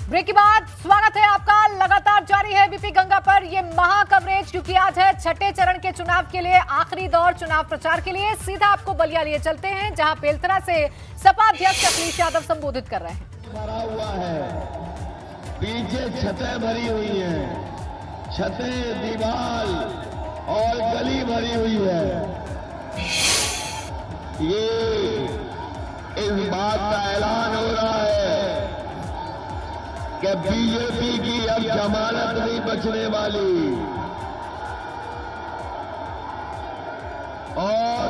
Break के बाद स्वागत है आपका। लगातार जारी है बीपी गंगा पर ये महा कवरेज, क्योंकि आज है छठे चरण के चुनाव के लिए आखिरी दौर चुनाव प्रचार के लिए। सीधा आपको बलिया लिए चलते हैं, जहां बेलतरा से सपा अध्यक्ष अखिलेश यादव संबोधित कर रहे हैं। भरा हुआ है, पीछे छतें भरी हुई हैं, छतें, दीवार और गली भरी हुई है। ये इस बात का ऐलान हो रहा है कि बीजेपी की अब जमानत नहीं बचने वाली और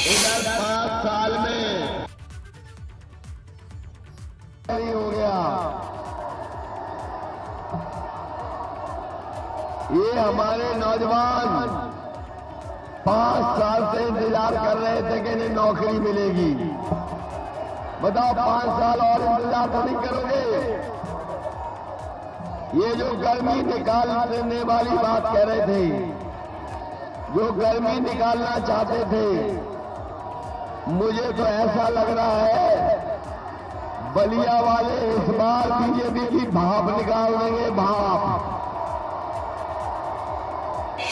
इधर 5 साल में हो गया। ये हमारे नौजवान 5 साल से इंतजार कर रहे थे कि इन्हें नौकरी मिलेगी। बताओ 5 साल और इंतजार तो नहीं करोगे? ये जो गर्मी निकालने वाली बात कह रहे थे, जो गर्मी निकालना चाहते थे, मुझे तो ऐसा लग रहा है बलिया वाले इस बार बीजेपी की भाप निकाल देंगे। भाप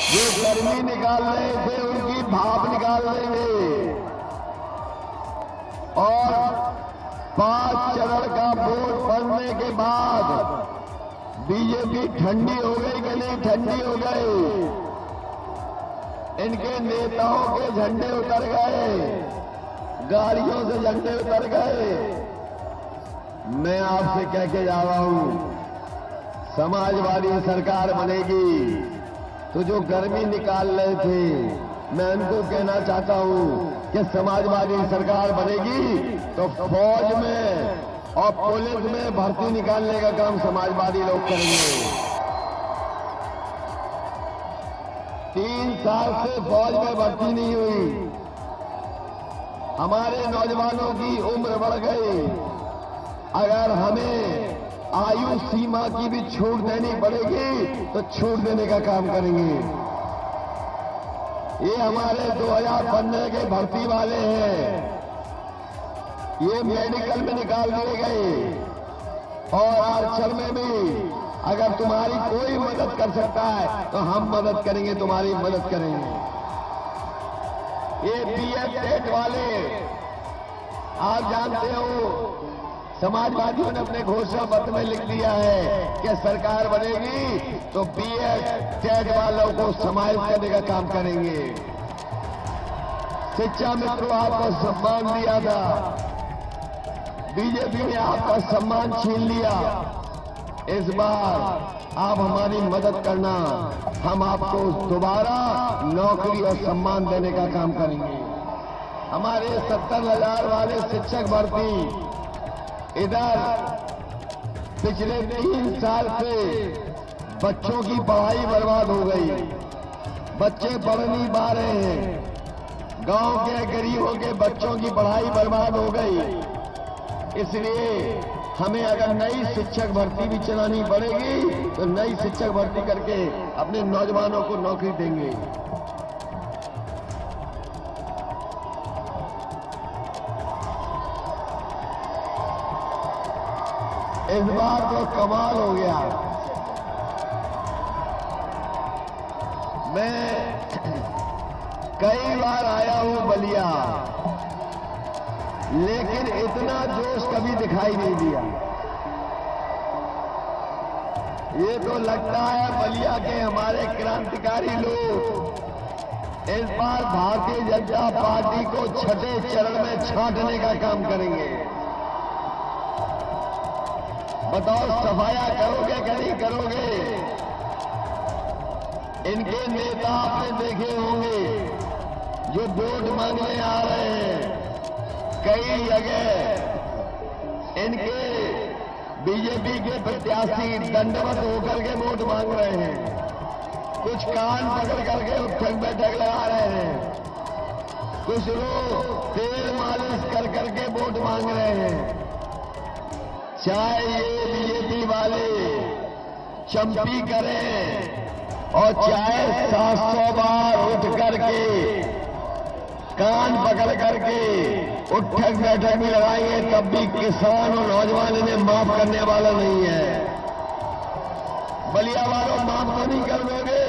जो गर्मी निकाल रहे थे उनकी भाप निकाल देंगे और 5 चरण का वोट पड़ने के बाद बीजेपी ठंडी हो गई कि नहीं ठंडी हो गई? इनके नेताओं के झंडे उतर गए, गाड़ियों से झंडे उतर गए। मैं आपसे कह के जा रहा हूं, समाजवादी सरकार बनेगी तो जो गर्मी निकाल रहे थे, मैं उनको कहना चाहता हूं कि समाजवादी सरकार बनेगी तो फौज में और पुलिस में भर्ती निकालने का काम समाजवादी लोग करेंगे। 3 साल से फौज में भर्ती नहीं हुई, हमारे नौजवानों की उम्र बढ़ गई। अगर हमें आयु सीमा की भी छूट देनी पड़ेगी तो छूट देने का काम करेंगे। ये हमारे 2015 के भर्ती वाले हैं, ये मेडिकल में निकाल दिए गए और आर्चर में भी। अगर तुम्हारी कोई मदद कर सकता है तो हम मदद करेंगे, तुम्हारी मदद करेंगे। ये बीएड टेट वाले, आप जानते हो समाजवादियों ने अपने घोषणा पत्र में लिख दिया है कि सरकार बनेगी तो बीएड टेट वालों को समाहित करने का काम करेंगे। शिक्षा मित्रों, आपको सम्मान दिया था, बीजेपी ने आपका सम्मान छीन लिया। इस बार आप हमारी मदद करना, हम आपको दोबारा नौकरी और सम्मान देने का काम करेंगे। हमारे 70,000 वाले शिक्षक भर्ती, इधर पिछले 3 साल से बच्चों की पढ़ाई बर्बाद हो गई, बच्चे पढ़ नहीं पा रहे हैं, गांव के गरीबों के बच्चों की पढ़ाई बर्बाद हो गई। इसलिए हमें अगर नई शिक्षक भर्ती भी चलानी पड़ेगी तो नई शिक्षक भर्ती करके अपने नौजवानों को नौकरी देंगे। इस बार तो कमाल हो गया। मैं कई बार आया हूं बलिया, लेकिन इतना जोश कभी दिखाई नहीं दिया। ये तो लगता है बलिया के हमारे क्रांतिकारी लोग इस बार भारतीय जनता पार्टी को छठे चरण में छांटने का काम करेंगे। बताओ सफाया करोगे कि नहीं करोगे? इनके नेता आपने देखे होंगे जो वोट मांगने आ रहे हैं। कई जगह इनके बीजेपी के प्रत्याशी दंडवत होकर के वोट मांग रहे हैं, कुछ कान पकड़ करके उठक बैठक लगा रहे हैं, कुछ लोग तेल मालिश कर करके वोट मांग रहे हैं। चाहे ये बीजेपी वाले चंपी करें और चाहे 700 बार उठ करके कान पकड़ करके उठक बैठक भी लगाएंगे, तब भी किसान और नौजवान इन्हें माफ करने वाला नहीं है। बलिया वालों, माफ तो नहीं कर दोगे?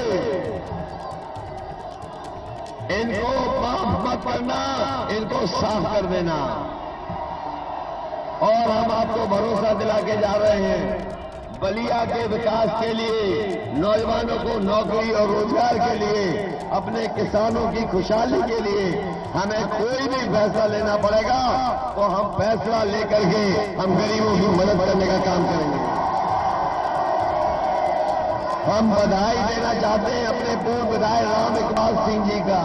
इनको माफ मत करना, इनको साफ कर देना। और हम आपको भरोसा दिला के जा रहे हैं, बलिया के विकास के लिए, नौजवानों को नौकरी और रोजगार के लिए, अपने किसानों की खुशहाली के लिए हमें कोई भी फैसला लेना पड़ेगा तो हम फैसला लेकर के हम गरीबों की मदद करने का काम करेंगे। हम बधाई देना चाहते हैं अपने पूर्व विधायक राम इकबाल सिंह जी का,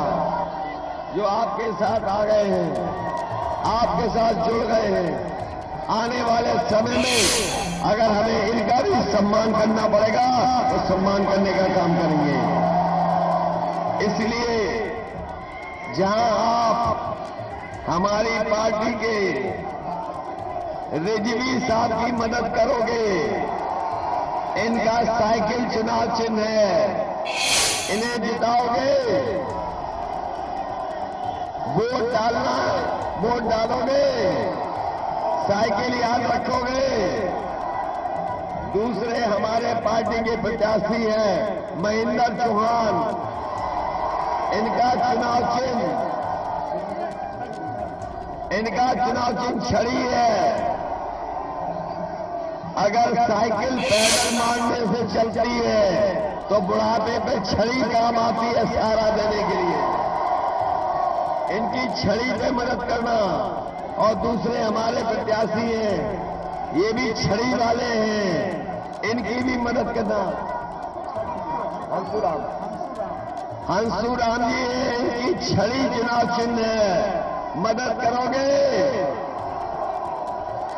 जो आपके साथ आ गए हैं, आपके साथ जुड़ गए हैं। आने वाले समय में अगर हमें इनका भी सम्मान करना पड़ेगा तो सम्मान करने का काम करेंगे। इसलिए जहां आप हमारी पार्टी के रिजवी साहब की मदद करोगे, इनका साइकिल चुनाव चिन्ह है, इन्हें जिताओगे, वोट डालोगे, साइकिल याद रखोगे। दूसरे हमारे पार्टी के प्रत्याशी हैं महेंद्र चौहान, इनका चुनाव चिन्ह छड़ी है। अगर साइकिल पैदल मारने से चलती है तो बुढ़ापे पे छड़ी काम आती है सहारा देने के लिए। इनकी छड़ी पे मदद करना। और दूसरे हमारे प्रत्याशी हैं, ये भी छड़ी वाले हैं, इनकी भी मदद करना। हंसूराम जी है, इनकी छड़ी चुनाव चिन्ह है, मदद करोगे।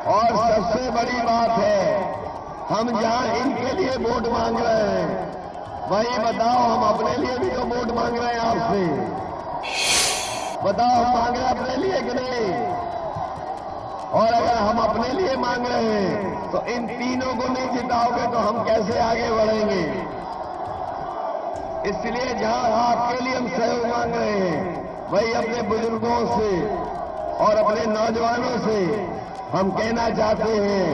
और सबसे बड़ी बात है, हम जहां इनके लिए वोट मांग रहे हैं, वही बताओ हम अपने लिए भी तो वोट मांग रहे हैं आपसे। बताओ हम मांग रहे हैं अपने लिए कि नहीं? और अगर हम अपने लिए मांग रहे हैं तो इन तीनों को नहीं जिताओगे तो हम कैसे आगे बढ़ेंगे? इसलिए जहां आपके लिए हम सहयोग मांग रहे हैं, वही अपने बुजुर्गों से और अपने नौजवानों से हम कहना चाहते हैं,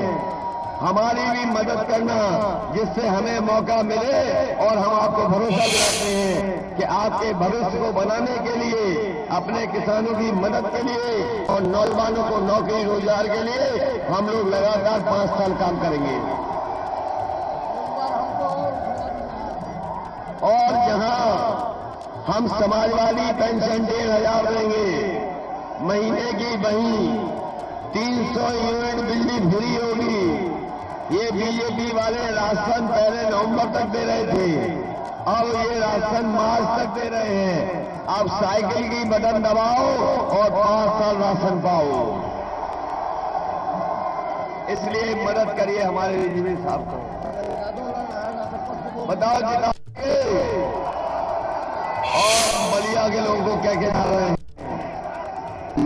हमारी भी मदद करना, जिससे हमें मौका मिले। और हम आपको भरोसा दिलाते हैं कि आपके भविष्य को बनाने के लिए, अपने किसानों की मदद के लिए और नौजवानों को नौकरी रोजगार के लिए हम लोग लगातार 5 साल काम करेंगे। और जहां हम समाजवादी पेंशन 1,500 देंगे, महीने की वहीं 300 यूनिट बिजली फ्री होगी। ये बीजेपी वाले राशन पहले नवंबर तक दे रहे थे, अब ये राशन मार्च तक दे रहे हैं। अब साइकिल की बटन दबाओ और 5 साल राशन पाओ। इसलिए मदद करिए हमारे रिजवी साहब को। बताओ जिताओगे? और बलिया के लोगों को क्या कह रहे हैं,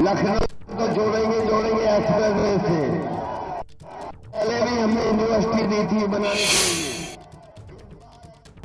लखनऊ को जोड़ेंगे एक्सप्रेस वे से। पहले भी हमने यूनिवर्सिटी दी थी बनाने के लिए।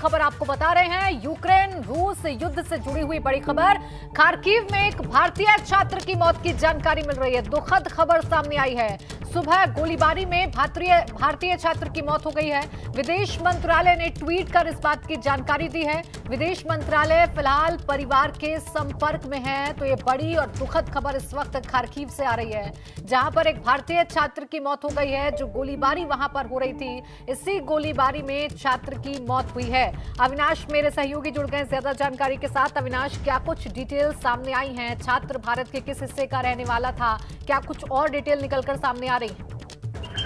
खबर आपको बता रहे हैं, यूक्रेन रूस युद्ध से जुड़ी हुई बड़ी खबर। खार्किव में एक भारतीय छात्र की मौत की जानकारी मिल रही है। दुखद खबर सामने आई है। सुबह गोलीबारी में भारतीय छात्र की मौत हो गई है। विदेश मंत्रालय ने ट्वीट कर इस बात की जानकारी दी है। विदेश मंत्रालय फिलहाल परिवार के संपर्क में है। तो ये बड़ी और दुखद खबर इस वक्त खार्किव से आ रही है, जहां पर एक भारतीय छात्र की मौत हो गई है। जो गोलीबारी वहां पर हो रही थी, इसी गोलीबारी में छात्र की मौत हुई है। अविनाश मेरे सहयोगी जुड़ गए ज्यादा जानकारी के साथ। अविनाश, क्या कुछ डिटेल सामने आई हैं? छात्र भारत के किस हिस्से का रहने वाला था? क्या कुछ और डिटेल निकलकर सामने आ रही है?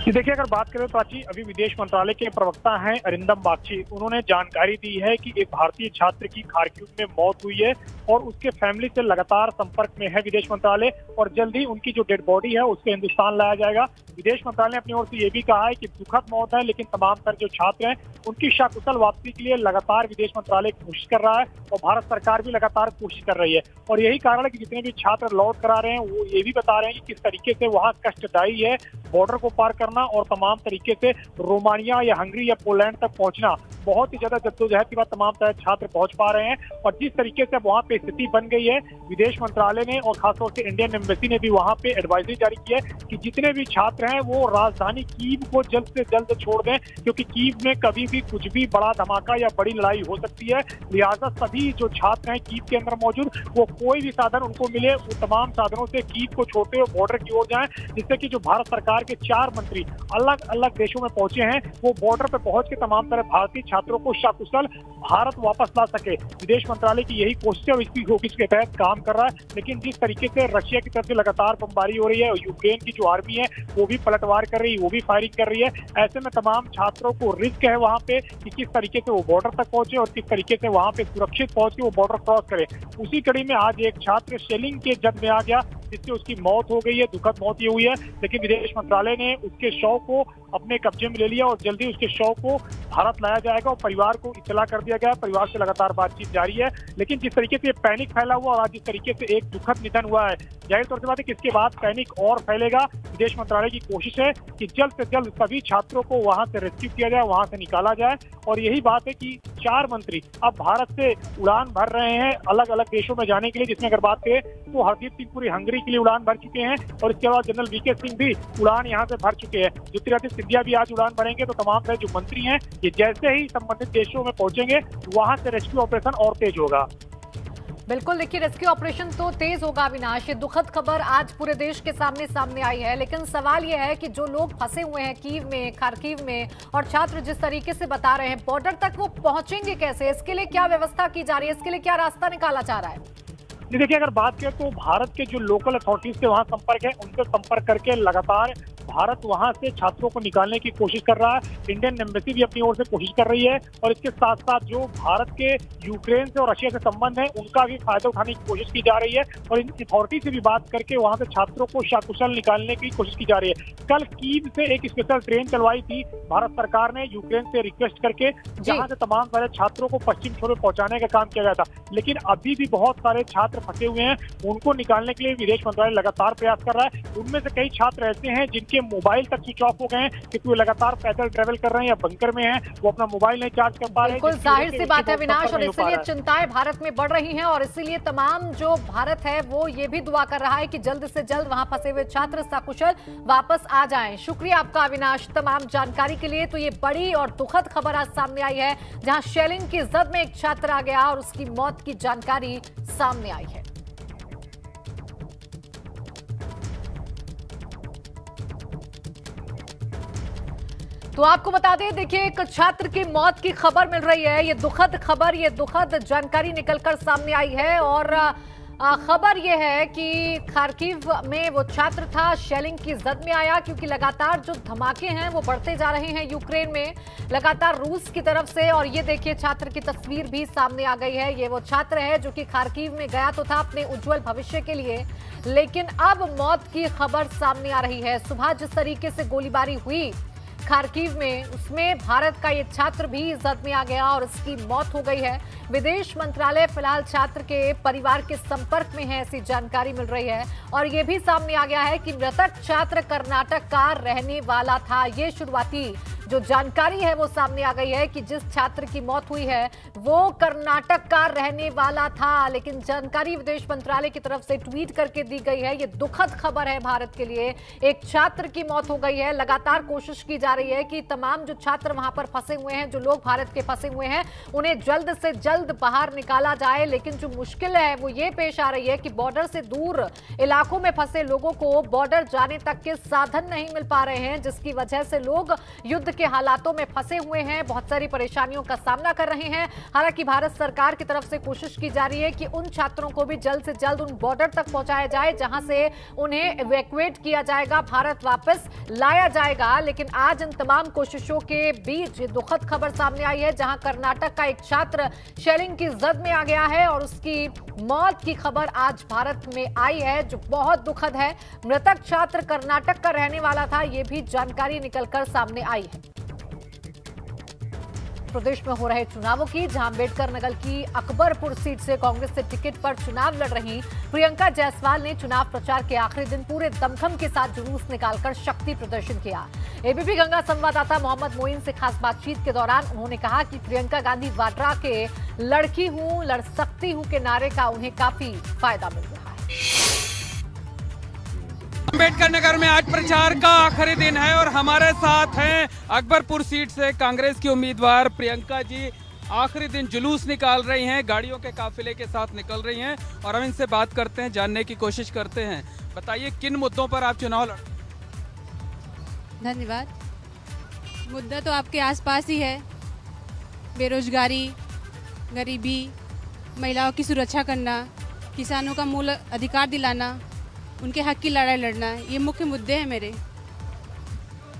देखिए, अगर बात करें प्राची, अभी विदेश मंत्रालय के प्रवक्ता हैं अरिंदम बागची, उन्होंने जानकारी दी है कि एक भारतीय छात्र की खार्किव में मौत हुई है और उसके फैमिली से लगातार संपर्क में है विदेश मंत्रालय, और जल्द ही उनकी जो डेड बॉडी है उसको हिंदुस्तान लाया जाएगा। विदेश मंत्रालय ने अपनी ओर से ये भी कहा है कि दुखद मौत है, लेकिन तमाम तर जो छात्र हैं उनकी सकुशल वापसी के लिए लगातार विदेश मंत्रालय कोशिश कर रहा है और भारत सरकार भी लगातार कोशिश कर रही है। और यही कारण है कि जितने भी छात्र लौट कर आ रहे हैं वो ये भी बता रहे हैं कि किस तरीके से वहाँ कष्टदायी है बॉर्डर को पार करना और तमाम तरीके से रोमानिया या हंगरी या पोलैंड तक पहुंचना। बहुत ही ज्यादा जद्दोजहद के बाद तमाम तरह छात्र पहुंच पा रहे हैं और जिस तरीके से वहां पे स्थिति बन गई है। विदेश मंत्रालय ने और खासतौर से इंडियन एम्बेसी ने भी वहां पे एडवाइजरी जारी की है कि जितने भी छात्र हैं वो राजधानी कीव को जल्द से जल्द छोड़ दें, क्योंकि कीव में कभी भी कुछ भी बड़ा धमाका या बड़ी लड़ाई हो सकती है। लिहाजा सभी जो छात्र हैं कीव के अंदर मौजूद, वो कोई भी साधन उनको मिले वो तमाम साधनों से कीव को छोड़ते हुए बॉर्डर की ओर जाएं, जिससे कि जो भारत सरकार के 4 मंत्री अलग अलग देशों में पहुंचे हैं वो बॉर्डर पर पहुंच के तमाम तरह भारतीय छात्रों को सकुशल भारत वापस ला सके। विदेश मंत्रालय की यही कोशिश है और इसकी कोशिश के तहत काम कर रहा है। लेकिन जिस तरीके से रशिया की तरफ से लगातार बमबारी हो रही है और यूक्रेन की जो आर्मी है वो भी पलटवार कर रही है, वो भी फायरिंग कर रही है, ऐसे में तमाम छात्रों को रिस्क है वहां पे कि किस तरीके से वो बॉर्डर तक पहुंचे और किस तरीके से वहां पे सुरक्षित पहुंच के वो बॉर्डर क्रॉस करे। उसी कड़ी में आज एक छात्र शेलिंग के जद में आ गया, जिससे उसकी मौत हो गई है। दुखद मौत ये हुई है, लेकिन विदेश मंत्रालय ने उसके शव को अपने कब्जे में ले लिया और जल्दी उसके शव को भारत लाया जाएगा और परिवार को इत्तला कर दिया गया। परिवार से लगातार बातचीत जारी है, लेकिन जिस तरीके से पैनिक फैला हुआ और आज जिस तरीके से एक दुखद निधन हुआ है, जाहिर तौर से बात है कि इसके बाद पैनिक और फैलेगा। विदेश मंत्रालय की कोशिश है कि जल्द से जल्द सभी छात्रों को वहां से रेस्क्यू किया जाए, वहां से निकाला जाए। और यही बात है कि 4 मंत्री अब भारत से उड़ान भर रहे हैं अलग अलग देशों में जाने के लिए, जिसमें अगर बात करें तो हरदीप सिंह पुरी हंगरी के लिए उड़ान भर चुके हैं और इसके बाद जनरल वीके सिंह भी उड़ान यहाँ से भर चुके हैं। ज्योतिरादित्य सिंधिया भी आज उड़ान भरेंगे। तो तमाम तरह जो मंत्री हैं ये जैसे ही संबंधित देशों में पहुंचेंगे वहां से रेस्क्यू ऑपरेशन और तेज होगा। बिल्कुल, देखिए रेस्क्यू ऑपरेशन तो तेज होगा अविनाश। ये दुखद खबर आज पूरे देश के सामने आई है, लेकिन सवाल ये है कि जो लोग फंसे हुए हैं कीव में, खार्किव में, और छात्र जिस तरीके से बता रहे हैं बॉर्डर तक वो पहुंचेंगे कैसे? इसके लिए क्या व्यवस्था की जा रही है? इसके लिए क्या रास्ता निकाला जा रहा है? देखिए, अगर बात करें तो भारत के जो लोकल अथॉरिटीज के वहां संपर्क है, उनसे संपर्क करके लगातार भारत वहां से छात्रों को निकालने की कोशिश कर रहा है। इंडियन एम्बेसी भी अपनी ओर से कोशिश कर रही है और इसके साथ साथ जो भारत के यूक्रेन से और रशिया से संबंध है उनका भी फायदा उठाने की कोशिश की जा रही है और इन अथॉरिटी से भी बात करके वहां से छात्रों को सकुशल निकालने की कोशिश की जा रही है। कल कीव से एक स्पेशल ट्रेन चलवाई थी भारत सरकार ने यूक्रेन से रिक्वेस्ट करके, जहां से तमाम सारे छात्रों को पश्चिम छोर में पहुंचाने का काम किया गया था। लेकिन अभी भी बहुत सारे छात्र फंसे हुए हैं, उनको निकालने के लिए विदेश मंत्रालय लगातार प्रयास कर रहा है। उनमें से कई छात्र ऐसे हैं जिनके मोबाइल तक स्विच ऑफ हो गए हैं, क्योंकि वो लगातार पैदल ट्रेवल कर रहे हैं या बंकर में हैं, वो अपना मोबाइल नहीं चार्ज कर पा रहे हैं। बिल्कुल जाहिर सी बात है विनाश, और इसीलिए चिंताएं भारत में बढ़ रही हैं और इसीलिए तमाम जो भारत है वो ये भी दुआ कर रहा है कि जल्द से जल्द वहां फंसे हुए छात्र सकुशल वापस आ जाएं। शुक्रिया आपका अविनाश तमाम जानकारी के लिए। तो ये बड़ी और दुखद खबर आज सामने आई है, जहां शेलिंग की जद में एक छात्र आ गया और उसकी मौत की जानकारी सामने आई है। तो आपको बता दें, देखिए एक छात्र की मौत की खबर मिल रही है। ये दुखद खबर, ये दुखद जानकारी निकलकर सामने आई है और खबर ये है कि खार्किव में वो छात्र था, शेलिंग की जद में आया, क्योंकि लगातार जो धमाके हैं वो बढ़ते जा रहे हैं यूक्रेन में, लगातार रूस की तरफ से। और ये देखिए छात्र की तस्वीर भी सामने आ गई है। ये वो छात्र है जो कि खार्किव में गया तो था अपने उज्जवल भविष्य के लिए, लेकिन अब मौत की खबर सामने आ रही है। सुबह जिस तरीके से गोलीबारी हुई खार्किव में, उसमें भारत का ये छात्र भी जद में आ गया और उसकी मौत हो गई है। विदेश मंत्रालय फिलहाल छात्र के परिवार के संपर्क में है, ऐसी जानकारी मिल रही है। और ये भी सामने आ गया है कि मृतक छात्र कर्नाटक का रहने वाला था। ये शुरुआती जो जानकारी है वो सामने आ गई है कि जिस छात्र की मौत हुई है वो कर्नाटक का रहने वाला था, लेकिन जानकारी विदेश मंत्रालय की तरफ से ट्वीट करके दी गई है। ये दुखद खबर है भारत के लिए, एक छात्र की मौत हो गई है। लगातार कोशिश की जा रही है कि तमाम जो छात्र वहां पर फंसे हुए हैं, जो लोग भारत के फंसे हुए हैं, उन्हें जल्द से जल्द बाहर निकाला जाए। लेकिन जो मुश्किल है वो ये पेश आ रही है कि बॉर्डर से दूर इलाकों में फंसे लोगों को बॉर्डर जाने तक के साधन नहीं मिल पा रहे हैं, जिसकी वजह से लोग युद्ध के हालातों में फंसे हुए हैं, बहुत सारी परेशानियों का सामना कर रहे हैं। हालांकि भारत सरकार की तरफ से कोशिश की जा रही है कि उन छात्रों को भी जल्द से जल्द उन बॉर्डर तक पहुंचाया जाए, जहां से उन्हें इवैक्यूएट किया जाएगा, भारत वापस लाया जाएगा। लेकिन आज इन तमाम कोशिशों के बीच दुखद खबर सामने आई है, जहां कर्नाटक का एक छात्र शेलिंग की जद में आ गया है और उसकी मौत की खबर आज भारत में आई है, जो बहुत दुखद है। मृतक छात्र कर्नाटक का रहने वाला था, यह भी जानकारी निकलकर सामने आई है। प्रदेश में हो रहे चुनावों की, जहां अम्बेडकर नगर की अकबरपुर सीट से कांग्रेस से टिकट पर चुनाव लड़ रही प्रियंका जायसवाल ने चुनाव प्रचार के आखिरी दिन पूरे दमखम के साथ जुलूस निकालकर शक्ति प्रदर्शन किया। एबीपी गंगा संवाददाता मोहम्मद मोइन से खास बातचीत के दौरान उन्होंने कहा कि प्रियंका गांधी वाड्रा के लड़की हूं, लड़ सकती हूं के नारे का उन्हें काफी फायदा मिल रहा है। अम्बेडकर नगर में आज प्रचार का आखिरी दिन है और हमारे साथ हैं अकबरपुर सीट से कांग्रेस की उम्मीदवार प्रियंका जी। आखिरी दिन जुलूस निकाल रही हैं, गाड़ियों के काफिले के साथ निकल रही हैं और हम इनसे बात करते हैं, जानने की कोशिश करते हैं। बताइए किन मुद्दों पर आप चुनाव लड़? धन्यवाद। मुद्दा तो आपके आसपास ही है, बेरोजगारी, गरीबी, महिलाओं की सुरक्षा करना, किसानों का मूल अधिकार दिलाना, उनके हक की लड़ाई लड़ना, ये मुख्य मुद्दे हैं मेरे।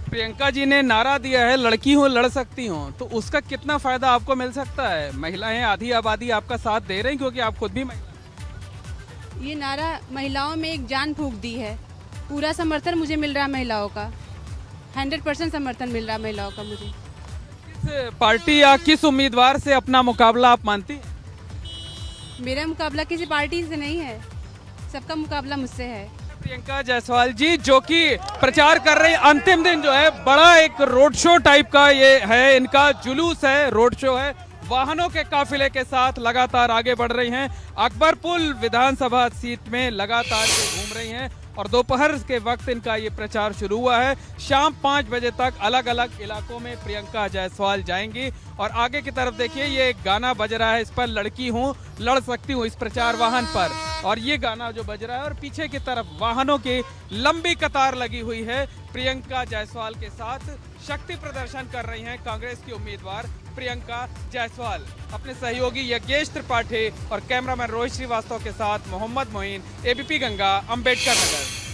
प्रियंका जी ने नारा दिया है लड़की हूँ लड़ सकती हूँ, तो उसका कितना फायदा आपको मिल सकता है? महिलाएं आधी आबादी आपका साथ दे रही हैं क्योंकि आप खुद भी महिला। ये नारा महिलाओं में एक जान फूंक दी है। पूरा समर्थन मुझे मिल रहा है महिलाओं का, 100% समर्थन मिल रहा है महिलाओं का मुझे। किस पार्टी या किस उम्मीदवार से अपना मुकाबला आप मानती हैं? मेरा मुकाबला किसी पार्टी से नहीं है, सबका मुकाबला मुझसे है। प्रियंका जायसवाल जी जो कि प्रचार कर रही, अंतिम दिन जो है बड़ा एक रोड शो टाइप का ये है, इनका जुलूस है, रोड शो है, वाहनों के काफिले के साथ लगातार आगे बढ़ रही हैं। अकबरपुर विधानसभा सीट में लगातार ये घूम रही हैं और दोपहर के वक्त इनका ये प्रचार शुरू हुआ है। शाम 5 बजे तक अलग अलग इलाकों में प्रियंका जायसवाल जाएंगी और आगे की तरफ देखिए ये एक गाना बज रहा है, इस पर लड़की हूँ लड़ सकती हूँ, इस प्रचार वाहन पर, और ये गाना जो बज रहा है और पीछे की तरफ वाहनों की लंबी कतार लगी हुई है। प्रियंका जायसवाल के साथ शक्ति प्रदर्शन कर रही हैं कांग्रेस की उम्मीदवार प्रियंका जायसवाल। अपने सहयोगी यज्ञेश त्रिपाठी और कैमरामैन रोहित श्रीवास्तव के साथ मोहम्मद मोइन, एबीपी गंगा, अम्बेडकर नगर।